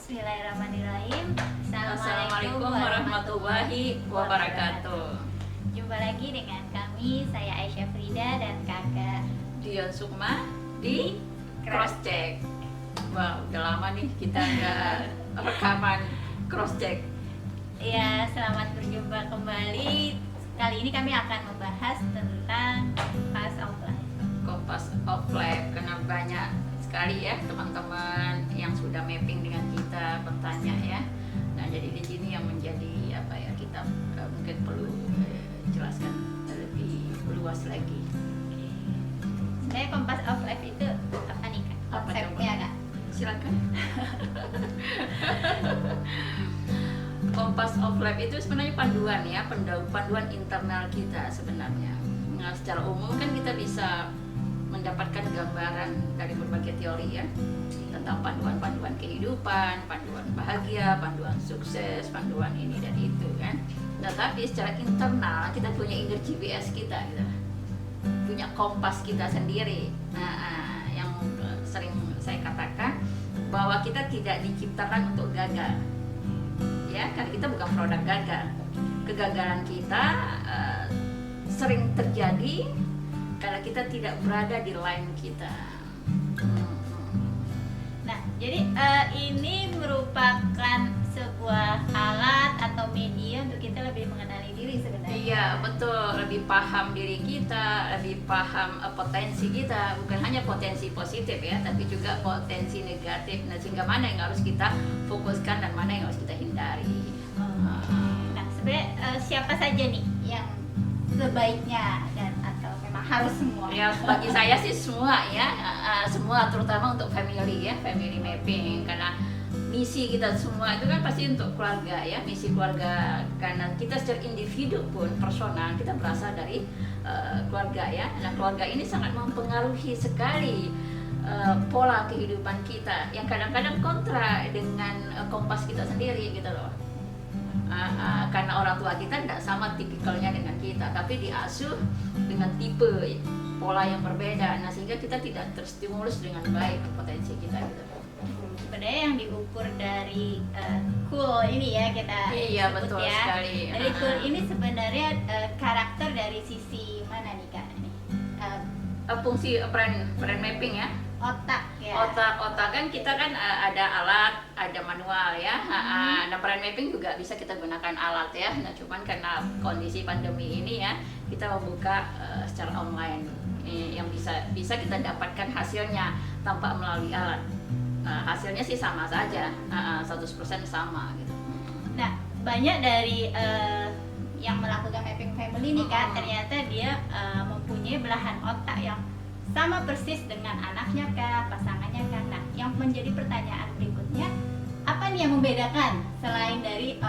Bismillahirrahmanirrahim. Assalamualaikum warahmatullahi wabarakatuh. Jumpa lagi dengan kami, saya Aisyah Frida dan kakak Dion Sukma di Cross Check. Wah, udah lama nih kita nggak rekaman Cross Check. Ya, selamat berjumpa kembali. Kali ini kami akan membahas tentang Kompas of Life. Kompas of Life, karena banyak sekali ya teman-teman yang sudah mapping dengan kita bertanya ya. Nah, jadi di sini yang menjadi apa ya, kita mungkin perlu jelaskan lebih luas lagi. Sebenarnya Kompas of Life itu apa nih Kak? Apa Konsepnya coba? Kak? Silakan. Kompas of Life itu sebenarnya panduan ya, panduan internal kita sebenarnya. Nah, secara umum kan kita bisa mendapatkan gambaran dari berbagai teori ya, tentang panduan-panduan kehidupan, panduan bahagia, panduan sukses, panduan ini dan itu kan. Nah, tapi secara internal kita punya inner GPS kita gitu, punya kompas kita sendiri. Nah, yang sering saya katakan bahwa kita tidak diciptakan untuk gagal ya, karena kita bukan produk gagal. Kegagalan kita sering terjadi karena kita tidak berada di line kita. Nah, jadi ini merupakan sebuah alat atau media untuk kita lebih mengenali diri sebenarnya. Iya, betul. Lebih paham diri kita, lebih paham potensi kita. Bukan hanya potensi positif ya, tapi juga potensi negatif. Nah, sehingga mana yang harus kita fokuskan dan mana yang harus kita hindari. Nah, sebenarnya siapa saja nih yang sebaiknya dan atau memang harus semua? Ya, bagi saya sih semua ya, semua, terutama untuk family ya, family mapping, karena misi kita semua itu kan pasti untuk keluarga ya, misi keluarga, karena kita secara individu pun personal kita berasal dari keluarga ya. Nah, keluarga ini sangat mempengaruhi sekali pola kehidupan kita yang kadang-kadang kontra dengan kompas kita sendiri gitu loh. Karena orang tua kita tidak sama tipikalnya dengan kita, tapi diasuh dengan tipe pola yang berbeda. Nah, sehingga kita tidak terstimulus dengan baik potensi kita gitu. Sebenarnya yang diukur dari cool ini ya kita Iya, sebut betul ya. sekali. Dari cool ini sebenarnya karakter dari sisi mana nih Kak? Ini Fungsi brand mapping ya. otak ya. Otak kan kita kan ada alat, ada manual ya. Nah, brand mapping juga bisa kita gunakan alat ya. Nah, cuman karena kondisi pandemi ini ya, kita membuka secara online yang bisa kita dapatkan hasilnya tanpa melalui alat. Hasilnya sih sama saja, 100% sama gitu. Nah, banyak dari yang melakukan mapping family nih Kak, ternyata dia mempunyai belahan otak yang sama persis dengan anaknya Kak, pasangannya Kak. Nah, yang menjadi pertanyaan berikutnya, apa nih yang membedakan selain dari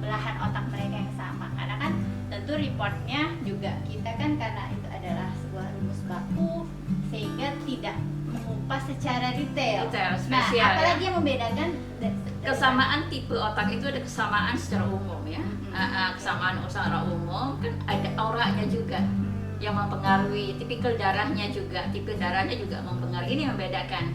belahan otak mereka yang sama? Karena kan tentu reportnya juga kita kan, karena itu adalah sebuah rumus baku sehingga tidak mengupas secara detail. Detail, Nah, spesial, apalagi ya. yang membedakan Kesamaan tipe otak itu ada kesamaan secara umum ya. Kesamaan secara umum kan ada auranya juga yang mempengaruhi, tipikal darahnya juga, tipe darahnya juga mempengaruhi. Ini yang membedakan.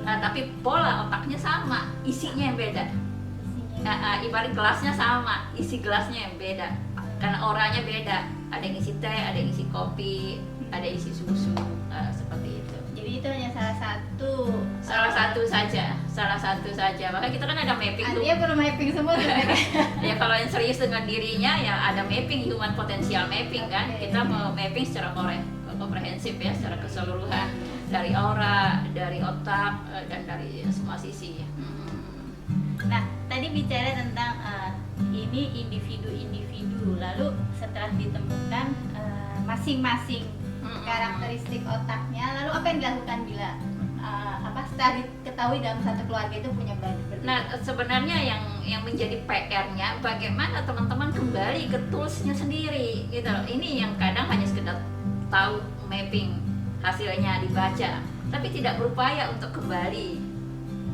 Nah, tapi pola otaknya sama, isinya yang beda. Ibarat gelasnya sama, isi gelasnya yang beda. Karena auranya beda. Ada yang isi teh, ada yang isi kopi, ada yang isi susu, seperti itu. Jadi itu hanya salah satu saja. Maka kita kan ada mapping tuh. dia perlu mapping semua sebenarnya. Ya, kalau yang serius dengan dirinya ya ada mapping, human potential mapping kan. Oke. Kita mau mapping secara komprehensif ya, secara keseluruhan, dari aura, dari otak, dan dari semua sisi. Nah, tadi bicara tentang ini individu-individu, lalu setelah ditemukan masing-masing karakteristik otaknya, lalu apa yang dilakukan bila setelah diketahui dalam satu keluarga itu punya berbeda? Nah, sebenarnya yang menjadi PR-nya bagaimana teman-teman kembali ke toolsnya sendiri gitu loh. Ini yang kadang hanya sekedar tahu mapping, hasilnya dibaca, tapi tidak berupaya untuk kembali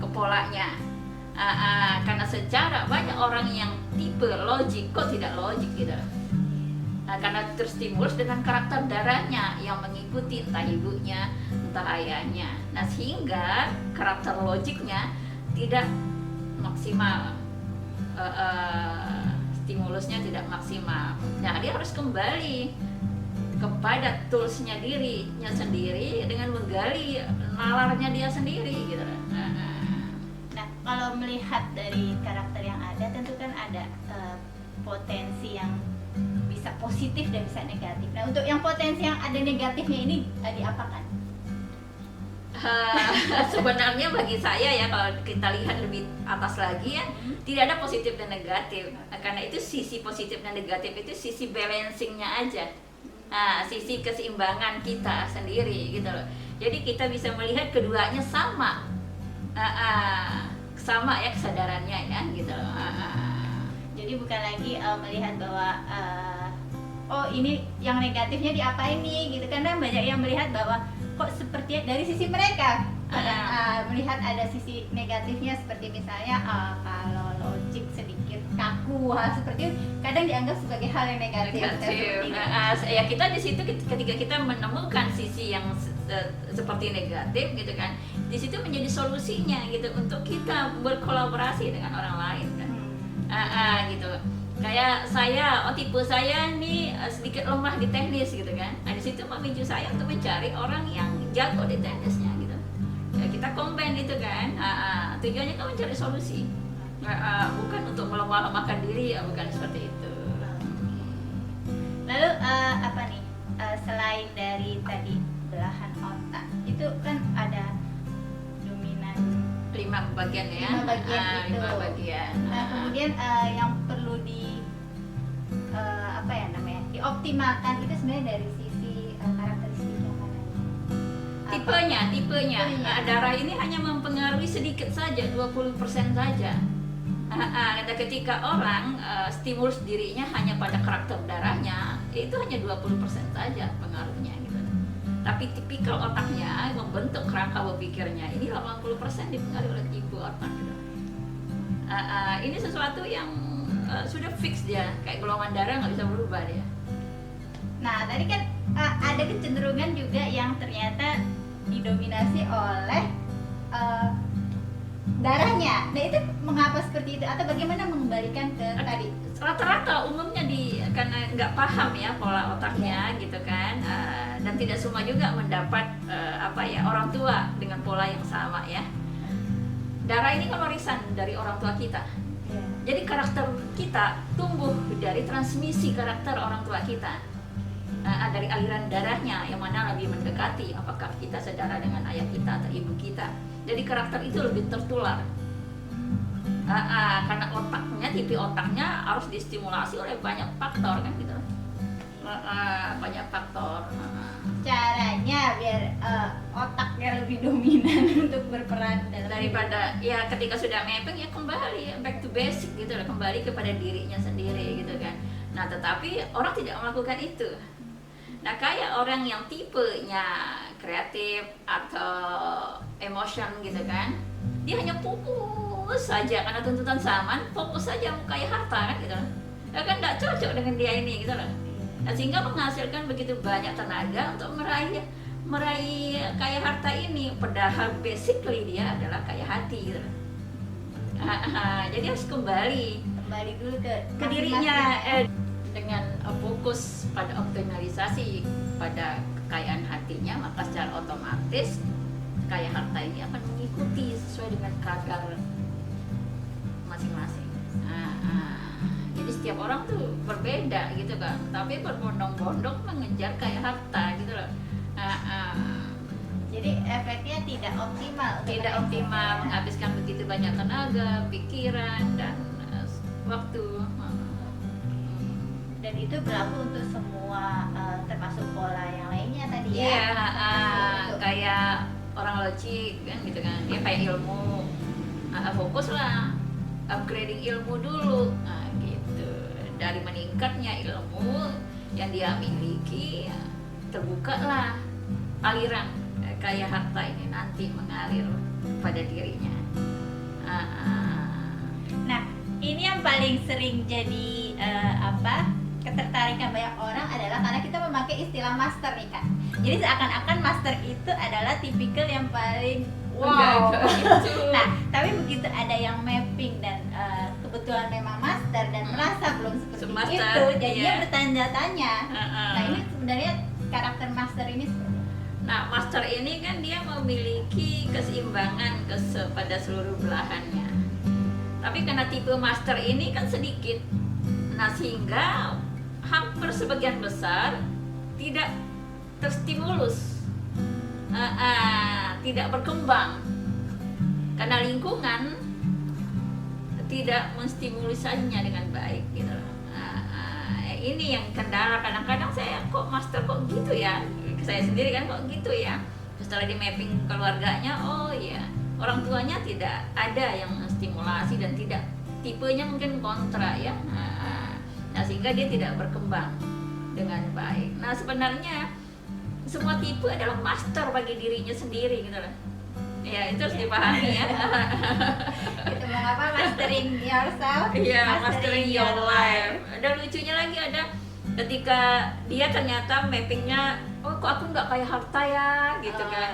ke polanya. Karena secara banyak orang yang tipe logik kok tidak logik gitu. Karena terstimulus dengan karakter darahnya yang mengikuti entah ibunya, entah ayahnya. Nah, sehingga karakter logiknya tidak maksimal, stimulusnya tidak maksimal. Nah, dia harus kembali kepada toolsnya dirinya sendiri dengan menggali nalarnya dia sendiri gitu. Nah, kalau melihat dari karakter yang ada, tentu kan ada potensi yang bisa positif dan bisa negatif. Nah, untuk yang potensi yang ada negatifnya ini diapakan? Sebenarnya bagi saya ya, kalau kita lihat lebih atas lagi ya, tidak ada positif dan negatif. Karena itu sisi positif dan negatif itu sisi balancingnya aja. Nah, sisi keseimbangan kita sendiri gitu loh. Jadi kita bisa melihat keduanya sama, sama ya kesadarannya ya gitu loh. Jadi bukan lagi melihat bahwa oh ini yang negatifnya diapain nih gitu, karena banyak yang melihat bahwa kok seperti dari sisi mereka melihat ada sisi negatifnya, seperti misalnya kalau logik sedikit kaku, hal seperti itu kadang dianggap sebagai hal yang negatif. Ya kita di situ ketika kita menemukan sisi yang seperti negatif gitu kan, di situ menjadi solusinya gitu untuk kita berkolaborasi dengan orang lain kan. Gitu. Kayak saya, tipe saya nih sedikit lemah di teknis gitu kan. Nah di situ memicu saya untuk mencari orang yang jago di teknisnya gitu. Ya, kita combine itu kan. Tujuannya kan mencari solusi. Bukan untuk melemah-lemahkan diri, ya bukan seperti itu. Lalu apa nih? Selain dari tadi belahan otak, itu kan ada dominan 5 bagian ya. 5 bagian itu. 5 bagian. Nah, kemudian yang perlu apa ya namanya, dioptimalkan itu sebenarnya dari sisi karakteristik yang mana? Tipenya. Darah ini hanya mempengaruhi sedikit saja, 20% saja. Ketika orang stimulus dirinya hanya pada karakter darahnya, itu hanya 20% saja pengaruhnya gitu. Tapi tipikal otaknya membentuk kerangka berpikirnya ini 80% dipengaruhi oleh tipe otak gitu. Ini sesuatu yang sudah fix dia, kayak golongan darah nggak bisa berubah dia. Nah tadi kan ada kecenderungan juga yang ternyata didominasi oleh darahnya. Nah itu mengapa seperti itu, atau bagaimana mengembalikan ke tadi? Rata-rata umumnya karena nggak paham ya pola otaknya gitu kan, dan tidak semua juga mendapat orang tua dengan pola yang sama ya. Darah ini kan warisan dari orang tua kita. Jadi karakter kita tumbuh dari transmisi karakter orang tua kita, dari aliran darahnya yang mana lebih mendekati, apakah kita saudara dengan ayah kita atau ibu kita. Jadi karakter itu lebih tertular. Karena otaknya, tipe otaknya harus distimulasi oleh banyak faktor kan gitu. Banyak faktor. Caranya biar otaknya lebih dominan untuk berperan dalam daripada ya ketika sudah mapping ya kembali back to basic gitu loh, kembali kepada dirinya sendiri gitu kan. Nah tetapi orang tidak melakukan itu. Nah kayak orang yang tipenya kreatif atau emotion gitu kan, dia hanya fokus saja karena tuntutan zaman, fokus saja mau kaya harta kan gitu loh. Ya kan nggak cocok dengan dia ini gitu loh. Nah, sehingga menghasilkan begitu banyak tenaga untuk meraih kaya harta ini, padahal basically dia adalah kaya hati gitu. Jadi harus kembali dulu ke dirinya dengan fokus pada optimalisasi pada kekayaan hatinya, maka secara otomatis kaya harta ini akan mengikuti sesuai dengan kadar masing-masing. Jadi setiap orang tuh berbeda gitu kan, tapi berbondong-bondong mengejar kaya harta gitu loh. Jadi efeknya tidak optimal, menghabiskan begitu banyak tenaga, pikiran dan waktu. Dan itu berlaku untuk semua, termasuk pola yang lainnya tadi ya. Iya, kayak orang logik kan gitu kan, dia kayak ilmu, fokus lah, upgrading ilmu dulu. Dari meningkatnya ilmu yang dia miliki, terbuka lah aliran kaya harta ini nanti mengalir pada dirinya. Nah, ini yang paling sering jadi ketertarikan banyak orang adalah karena kita memakai istilah master nih Kak. Jadi seakan-akan master itu adalah tipikal yang paling wow gitu. Nah, tapi begitu ada yang mapping dan kebetulan memang master dan merasa belum seperti Master, itu, jadinya iya. bertanda tanya. Nah ini sebenarnya karakter master ini seperti apa? Nah, master ini kan dia memiliki keseimbangan pada seluruh belahannya. Tapi karena tipe master ini kan sedikit, nah sehingga hampir sebagian besar tidak terstimulus, tidak berkembang karena lingkungan tidak menstimulusanya dengan baik gitu. Ini yang kendala, kadang-kadang saya kok master kok gitu ya, saya sendiri kan kok gitu ya. Setelah di mapping keluarganya, oh iya orang tuanya tidak ada yang stimulasi dan tidak, tipenya mungkin kontra ya. Nah sehingga dia tidak berkembang dengan baik. Nah sebenarnya semua tipe adalah master bagi dirinya sendiri gitu loh. Ya itu harus dipahami ya. Itu mengapa mastering yourself? Iya, mastering your life. Ada lucunya lagi, ada ketika dia ternyata mappingnya, oh kok aku nggak kayak harta ya gitu kan.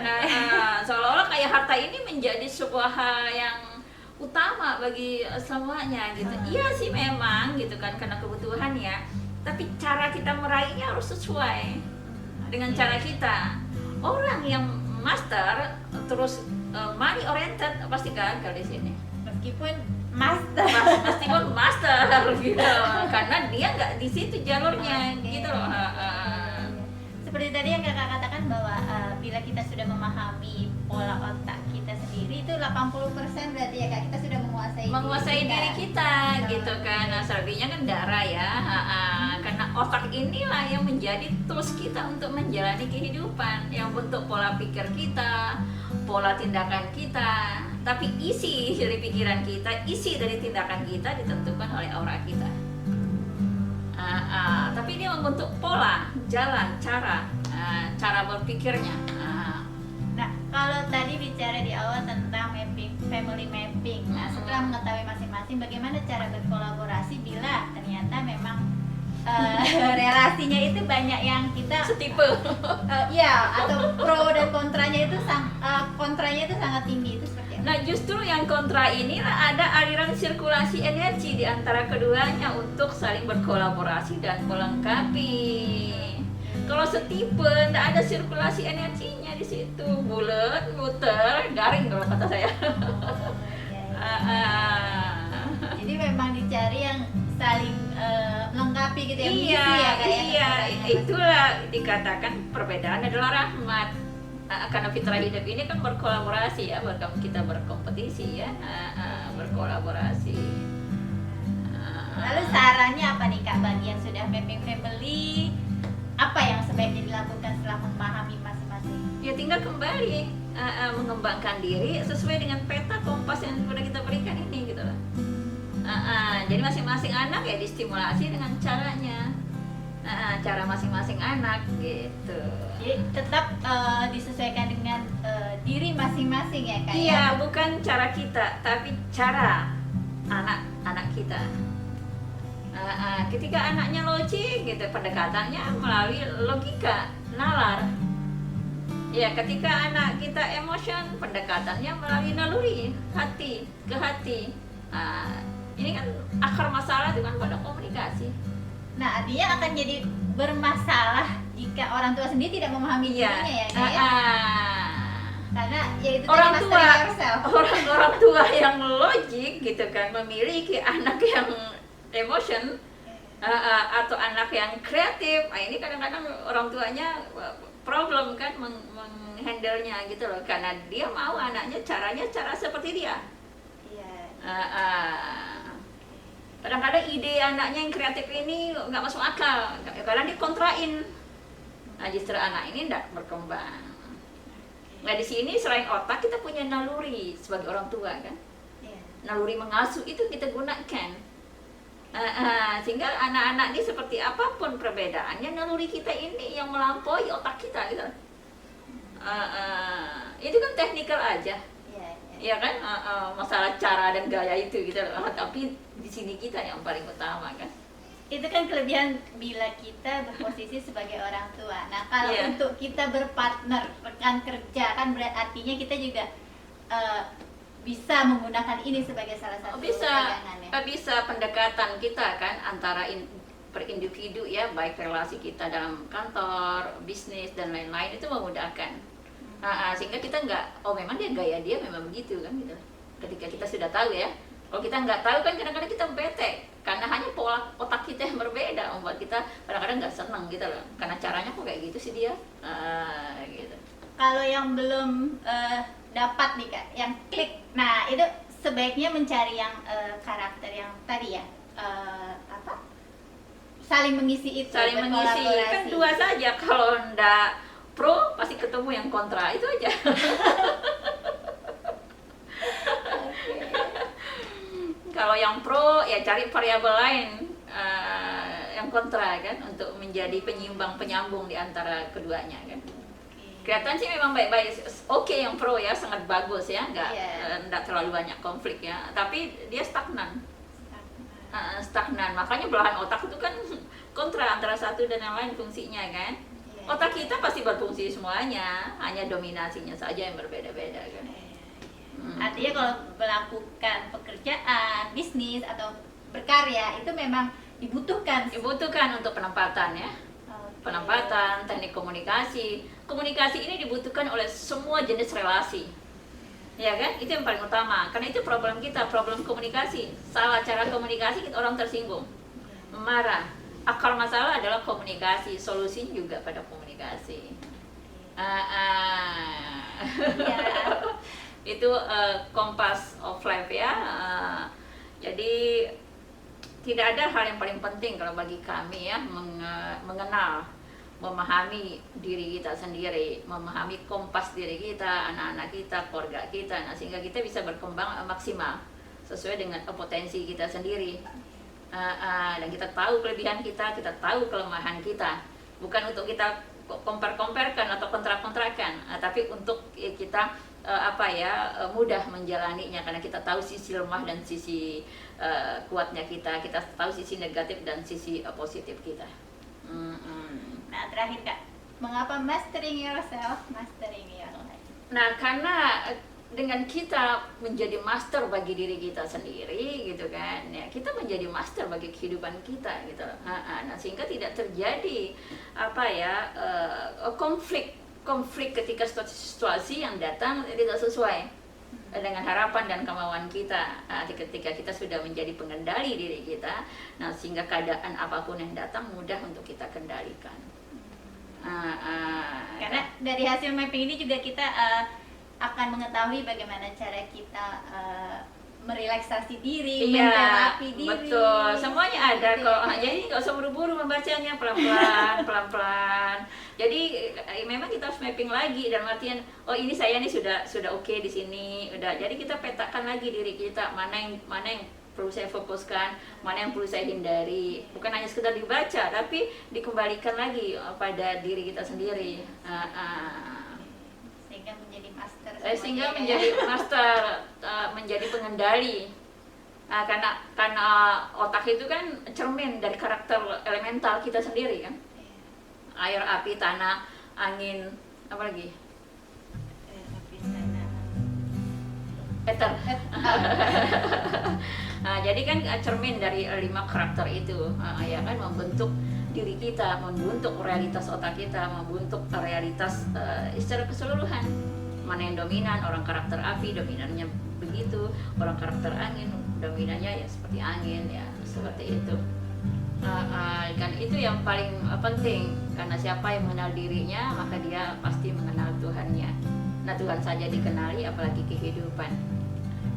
Seolah-olah kayak harta ini menjadi sebuah hal yang utama bagi semuanya gitu. Iya sih memang gitu kan, karena kebutuhan ya. Tapi cara kita meraihnya harus sesuai dengan cara kita. Orang yang master terus money oriented pasti gagal di sini. Meskipun master. Meskipun master gitu, karena dia nggak di situ jalurnya gitu loh. Seperti tadi yang kakak katakan bahwa bila kita sudah memahami pola otak kita sendiri itu 80% berarti ya kak, kita sudah menguasai Diri kita gitu kan. Nah, selebihnya kan darah ya. Karena otak inilah yang menjadi tools kita untuk menjalani kehidupan, yang bentuk pola pikir kita, pola tindakan kita. Tapi isi dari pikiran kita, isi dari tindakan kita ditentukan oleh aura kita. Tapi dia membentuk pola, jalan, cara berpikirnya. Nah, kalau tadi bicara di awal tentang mapping, family mapping. Nah, setelah mengetahui masing-masing bagaimana cara berkolaborasi bila ternyata memang relasinya itu banyak yang kita Setipe. ya, atau pro dan kontranya itu kontranya itu sangat tinggi, itu seperti apa? Nah, justru yang kontra inilah ada aliran sirkulasi energi di antara keduanya untuk saling berkolaborasi dan melengkapi. Kalau setipe, tidak ada sirkulasi energinya di situ, bulat, muter, garing kalau kata saya. Jadi memang dicari yang saling melengkapi gitu ya. Iya, mengisi ya, kayak iya, itulah dikatakan perbedaan adalah rahmat. Karena fitrah hidup ini kan berkolaborasi ya, kita berkompetisi ya, berkolaborasi. Lalu sarannya apa nih kak bagi yang sudah mapping family? Apa yang sebaiknya dilakukan setelah memahami masing-masing? Ya tinggal kembali mengembangkan diri sesuai dengan peta kompas yang sudah kita berikan ini gitu loh. Jadi masing-masing anak ya distimulasi dengan caranya, cara masing-masing anak gitu. Jadi tetap disesuaikan dengan diri masing-masing ya kak? Iya, bukan cara kita, tapi cara anak kita. Ketika anaknya logik gitu, pendekatannya melalui logika, nalar. Ya, ketika anak kita emotion, pendekatannya melalui naluri, hati ke hati. Ini kan akar masalah itu kan pada komunikasi. Nah, dia akan jadi bermasalah jika orang tua sendiri tidak memahami dirinya ya kak ya? Karena ya itu orang tadi tua, mastering yourself. orang tua yang logik gitu kan memiliki anak yang emotion atau anak yang kreatif. Ini kadang-kadang orang tuanya problem kan menghandle-nya gitu loh, karena dia mau anaknya cara seperti dia. Kadang-kadang ide anaknya yang kreatif ini nggak masuk akal karena dikontrain. Nah, justru anak ini tidak berkembang. Nah, di sini selain otak kita punya naluri sebagai orang tua kan. Naluri mengasuh itu kita gunakan. Sehingga anak-anak ini seperti apapun perbedaannya, naluri kita ini yang melampaui otak kita gitu. Itu kan teknikal aja. Ya kan, masalah cara dan gaya itu gitu loh. Tapi di sini kita yang paling utama kan. Itu kan kelebihan bila kita berposisi sebagai orang tua. Nah, kalau untuk kita berpartner rekan kerja kan artinya kita juga bisa menggunakan ini sebagai salah satu bisa pegangannya. bisa pendekatan kita kan antara per individu ya, baik relasi kita dalam kantor, bisnis dan lain-lain itu memudahkan. Sehingga kita nggak, oh memang dia gaya dia memang begitu kan gitu. Ketika kita sudah tahu ya, kalau kita nggak tahu kan kadang-kadang kita bete karena hanya pola otak kita yang berbeda membuat kita kadang-kadang nggak senang gitu loh, karena caranya kok kayak gitu sih dia. Gitu. Kalau yang belum dapat nih Kak, yang klik, nah itu sebaiknya mencari yang karakter yang tadi ya, apa, saling mengisi itu, Saling mengisi kan berkolaborasi. dua saja, kalau ndak pro pasti ketemu yang kontra, itu aja. Kalau yang pro ya cari variabel lain yang kontra kan, untuk menjadi penyimbang penyambung di antara keduanya kan. Kelihatan sih memang baik-baik, oke yang pro ya, sangat bagus ya, nggak terlalu banyak konflik ya, tapi dia stagnan. Stagnan, makanya belahan otak itu kan kontra antara satu dan yang lain fungsinya kan. Otak kita pasti berfungsi semuanya, hanya dominasinya saja yang berbeda-beda kan. Artinya kalau melakukan pekerjaan, bisnis atau berkarya itu memang dibutuhkan Untuk penempatan ya. Penempatan, teknik komunikasi. Komunikasi ini dibutuhkan oleh semua jenis relasi. Ya kan? Itu yang paling utama. Karena itu problem kita, problem komunikasi. Salah cara komunikasi, orang tersinggung, marah. Akar masalah adalah komunikasi, solusinya juga pada komunikasi. Itu kompas of life ya. Jadi tidak ada hal yang paling penting kalau bagi kami ya, mengenal, memahami diri kita sendiri, memahami kompas diri kita, anak-anak kita, keluarga kita, sehingga kita bisa berkembang maksimal sesuai dengan potensi kita sendiri. Dan kita tahu kelebihan kita tahu kelemahan kita, bukan untuk kita compare-comparekan atau kontra-kontrakan, tapi untuk kita mudah menjalaninya, karena kita tahu sisi lemah dan sisi kuatnya kita tahu sisi negatif dan sisi positif kita. Nah terakhir Kak, mengapa mastering yourself, mastering your life? Nah karena dengan kita menjadi master bagi diri kita sendiri gitu kan ya, kita menjadi master bagi kehidupan kita gitu. Nah sehingga tidak terjadi konflik ketika situasi yang datang tidak sesuai dengan harapan dan kemauan kita. Ketika kita sudah menjadi pengendali diri kita, nah sehingga keadaan apapun yang datang mudah untuk kita kendalikan. Karena dari hasil mapping ini juga kita akan mengetahui bagaimana cara kita merelaksasi diri, menterapi diri. Betul, semuanya ada gitu. kok. Jadi nggak usah buru-buru membacanya, pelan-pelan, pelan-pelan. Jadi memang kita harus mapping lagi, dan artian oh ini saya nih sudah oke di sini, udah. Jadi kita petakan lagi diri kita, mana yang perlu saya fokuskan, mana yang perlu saya hindari. Bukan hanya sekedar dibaca, tapi dikembalikan lagi pada diri kita sendiri. Sehingga menjadi master. Sehingga menjadi master, menjadi pengendali. Karena otak itu kan cermin dari karakter elemental kita sendiri kan. Air, api, tanah, angin, apa lagi? Ether. Jadi kan cermin dari 5 karakter itu, ya kan, membentuk diri kita, membentuk realitas otak kita, membentuk realitas secara keseluruhan. Mana yang dominan, orang karakter api dominannya begitu, orang karakter angin dominannya ya seperti angin ya, seperti itu. Kan itu yang paling penting, karena siapa yang mengenal dirinya maka dia pasti mengenal Tuhannya. Nah Tuhan saja dikenali, apalagi kehidupan.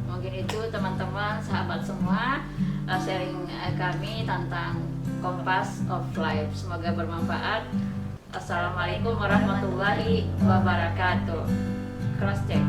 Mungkin itu teman-teman, sahabat semua, sharing kami tentang Kompas of Life. Semoga bermanfaat. Assalamualaikum warahmatullahi wabarakatuh. Cross check.